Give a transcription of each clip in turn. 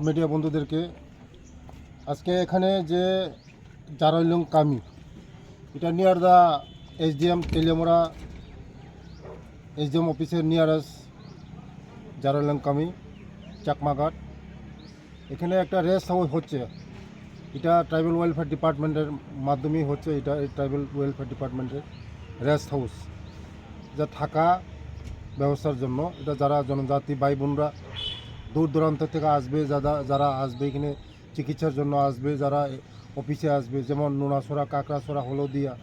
Media বন্ধুদেরকে আজকে এখানে যে জারৈলং কামি এটা নিয়ার দা এসডিএম তেলিয়ামরা এসডিএম অফিসের নিয়ারেস্ট জারৈলং কামি চাকমাঘাট এখানে একটা রেস্ট হাউস হচ্ছে। এটা ট্রাইবাল ওয়েলফেয়ার ডিপার্টমেন্টের মাধ্যমেই হচ্ছে। এটা ট্রাইবাল ওয়েলফেয়ার ডিপার্টমেন্টের রেস্ট হাউস, যা থাকা ব্যবস্থার জন্য। এটা যারা জনজাতি ভাই বোনরা দূর দূরান্ত থেকে আসবে, যারা আসবে এখানে চিকিৎসার জন্য আসবে, যারা অফিসে আসবে, যেমন নোনাছড়া, কাকড়াছড়া, হলদিয়া,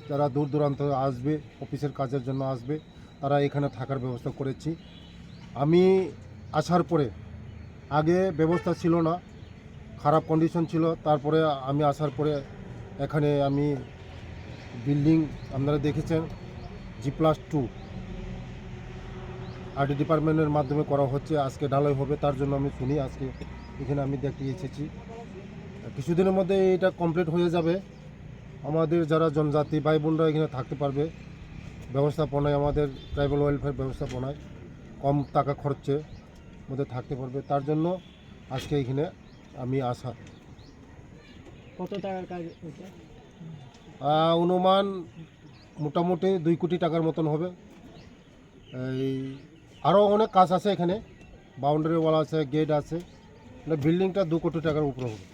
যারা দূর দূরান্ত আসবে অফিসের কাজের জন্য আসবে, তারা এখানে থাকার ব্যবস্থা করেছি। আমি আসার পরে আগে ব্যবস্থা ছিল না, খারাপ কন্ডিশন ছিল। তারপরে আমি আসার পরে এখানে আমি বিল্ডিং আপনারা দেখেছেন G+2 আরডি ডিপার্টমেন্টের মাধ্যমে করা হচ্ছে। আজকে ঢালাই হবে, তার জন্য আমি শুনি আজকে এখানে আমি দেখতে এসেছি। কিছুদিনের মধ্যে এটা কমপ্লিট হয়ে যাবে। আমাদের যারা জনজাতি ভাই বোনরা এখানে থাকতে পারবে। ব্যবস্থাপনায় আমাদের ট্রাইবাল ওয়েলফেয়ার ব্যবস্থাপনায় কম টাকা খরচে মধ্যে থাকতে পারবে, তার জন্য আজকে এখানে আমি আসা। কত টাকার কাজ? অনুমান মোটামুটি 2 কোটি টাকার মতন হবে। এই আরও অনেক কাজ আছে এখানে, বাউন্ডারি ওয়াল আছে, গেট আছে। বিল্ডিংটা 2 কোটি টাকার উপরে হবে।